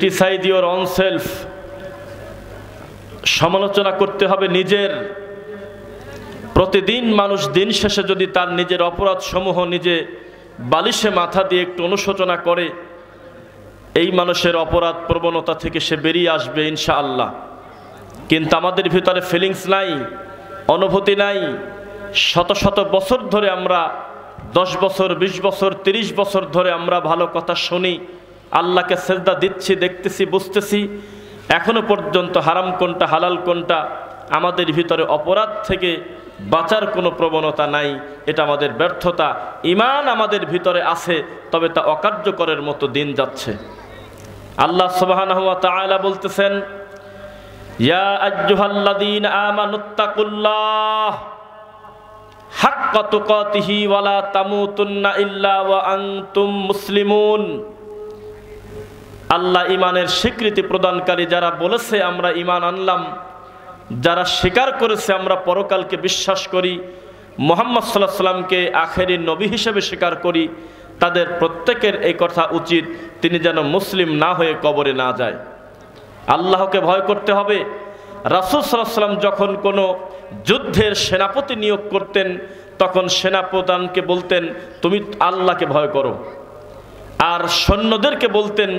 Criticise your on self, সমালোচনা করতে হবে নিজের। প্রতিদিন মানুষ দিন শেষে যদি তার নিজের অপরাধ সমূহ নিজে বালিশে মাথা দিয়ে একটু অনুশোচনা করে, এই মানুষের অপরাধ প্রবণতা থেকে সে বেরিয়ে আসবে ইনশাআল্লাহ। কিন্তু আমাদের ভিতরে ফিলিংস নাই, অনুভূতি নাই। শত শত বছর ধরে আমরা 10 বছর 20 বছর 30 বছর ধরে আমরা ভালো কথা শুনি, আল্লাহকে সেজদা দিচ্ছি, দেখতেছি, বুঝতেছি, এখনো পর্যন্ত হারাম কোনটা হালাল কোনটা আমাদের ভিতরে অপরাধ থেকে বাঁচার কোনো প্রবণতা নাই। এটা আমাদের ব্যর্থতা। ঈমান আমাদের ভিতরে আছে, তবে তা অকার্যকরের মতো দিন যাচ্ছে। আল্লাহ সুবহানাহু ওয়া তাআলা বলতেছেন, ইয়া আইয়ুহাল্লাযীনা আমানুত্তাকুল্লাহ হাক্কা তুকাতিহি ওয়া লা তামুতুন্না ইল্লা ওয়া আনতুম মুসলিমুন। আল্লাহ ঈমানের স্বীকৃতি প্রদানকারী যারা বলেছে আমরা ঈমান আনলাম, যারা স্বীকার করেছে আমরা পরকালকে বিশ্বাস করি, মুহাম্মদ সাল্লাল্লাহু আলাইহি সাল্লামকে আখেরি নবী হিসেবে স্বীকার করি, তাদের প্রত্যেকের এই কথা উচিত তিনি যেন মুসলিম না হয়ে কবরে না যায়। আল্লাহকে ভয় করতে হবে। রাসূল সাল্লাল্লাহু আলাইহি সাল্লাম যখন কোনো যুদ্ধের সেনাপতি নিয়োগ করতেন, তখন সেনাপ্রধানকে বলতেন তুমি আল্লাহকে ভয় করো, আর সৈন্যদেরকে বলতেন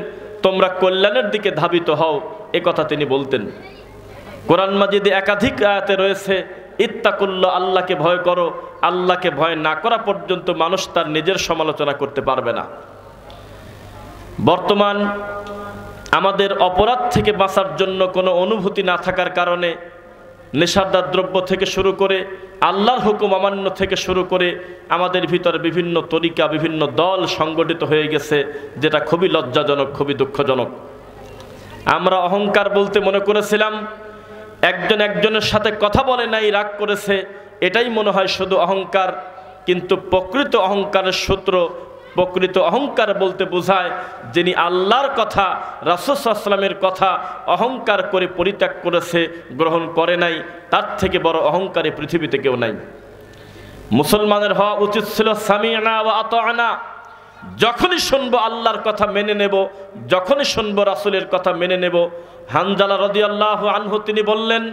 তোমরা কল্যাণের দিকে ধাবিত হও, এ কথা তিনি বলতেন। কোরআন মাজিদে একাধিক আয়াতে রয়েছে ইত্তাকুল্লাহ, আল্লাহকে ভয় করো। আল্লাহকে ভয় না করা পর্যন্ত মানুষ তার নিজের সমালোচনা করতে পারবে না। বর্তমান আমাদের অপরাধ থেকে বাঁচার জন্য কোনো অনুভূতি না থাকার কারণে নেশাদার দ্রব্য থেকে শুরু করে আল্লাহর হুকুম অমান্য থেকে শুরু করে আমাদের ভিতরে বিভিন্ন তরিকা, বিভিন্ন দল সংগঠিত হয়ে গেছে, যেটা খুবই লজ্জাজনক, খুবই দুঃখজনক। আমরা অহংকার বলতে মনে করেছিলাম একজন একজনের সাথে কথা বলে নাই, রাগ করেছে, এটাই মনে হয় শুধু অহংকার। কিন্তু প্রকৃত অহংকারের সূত্র, প্রকৃত অহংকার বলতে বোঝায় যিনি আল্লাহর কথা, রাসূল সাল্লাল্লাহু আলাইহি ওয়াসাল্লামের কথা অহংকার করে পরিত্যাগ করেছে, গ্রহণ করে নাই, তার থেকে বড় অহংকারী পৃথিবীতে কেউ নাই। মুসলমানের হওয়া উচিত ছিল সামি'না ওয়া আতা'না। যখনই শুনবো আল্লাহর কথা মেনে নেব, যখনই শুনবো রাসূলের কথা মেনে নেব। হানজালা রাদিয়াল্লাহু আনহু তিনি বললেন,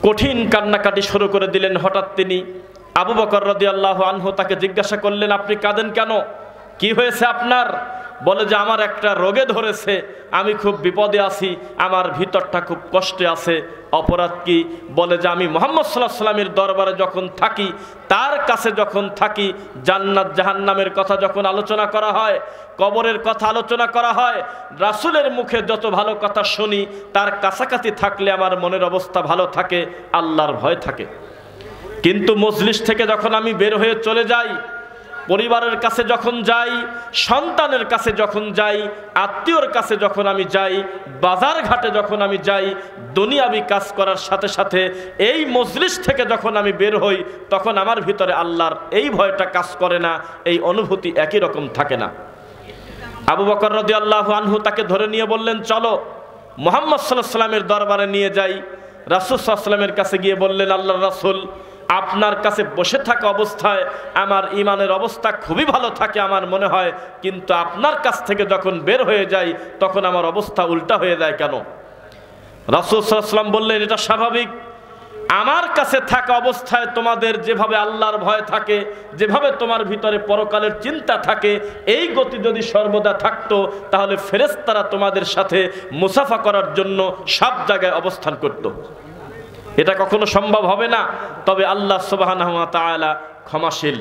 কঠিন কান্নাকাটি শুরু করে দিলেন। হঠাৎ তিনি আবু বকর রাদিয়াল্লাহু আনহু তাকে জিজ্ঞাসা করলেন, আপনি কাঁদেন কেন? কি হয়েছে আপনার? বলে যে আমার একটা রোগে ধরেছে, আমি খুব বিপদে আছি, আমার ভিতরটা খুব কষ্টে আছে। অপরাধ কি? বলে যে আমি মুহাম্মদ সাল্লাল্লাহু আলাইহি ওয়াসাল্লামের দরবারে যখন থাকি, তার কাছে যখন থাকি, জান্নাত জাহান্নামের কথা যখন আলোচনা করা হয়, কবরের কথা আলোচনা করা হয়, রাসূলের মুখে যত ভালো কথা শুনি, তার কাছাকাছি থাকলে আমার মনের অবস্থা ভালো থাকে, আল্লাহর ভয় থাকে। কিন্তু মজলিস থেকে যখন আমি বের হয়ে চলে যাই, পরিবারের কাছে যখন যাই, সন্তানের কাছে যখন যাই, আত্মীয়র কাছে যখন আমি যাই, বাজার ঘাটে যখন আমি যাই, দুনিয়াবি কাজ করার সাথে সাথে এই মজলিস থেকে যখন আমি বের হই, তখন আমার ভিতরে আল্লাহর এই ভয়টা কাজ করে না, এই অনুভূতি একই রকম থাকে না। আবু বকর রাদিয়াল্লাহু আনহু তাকে ধরে নিয়ে বললেন, চলো মুহাম্মদ সাল্লাল্লাহু আলাইহি ওয়াসাল্লামের দরবারে নিয়ে যাই। রাসূল সাল্লাল্লাহু আলাইহি ওয়াসাল্লামের কাছে গিয়ে বললেন, আল্লাহর রাসূল, আপনার কাছে বসে থাকা অবস্থায় আমার ঈমানের অবস্থা খুবই ভালো থাকে আমার মনে হয়, কিন্তু আপনার কাছ থেকে যখন বের হয়ে যাই তখন আমার অবস্থা উল্টা হয়ে যায় কেন? রাসূল সাল্লাল্লাহু আলাইহি ওয়াসাল্লাম বললেন, এটা স্বাভাবিক। আমার কাছে থাকা অবস্থায় তোমাদের যেভাবে আল্লাহর ভয় থাকে, যেভাবে তোমার ভিতরে পরকালের চিন্তা থাকে, এই গতি যদি সর্বদা থাকতো, তাহলে ফেরেশতারা তোমাদের সাথে মুসাফা করার জন্য সব জায়গায় অবস্থান করত। এটা কখনো সম্ভব হবে না। তবে আল্লাহ সুবহানাহু ওয়া তাআলা ক্ষমাশীল।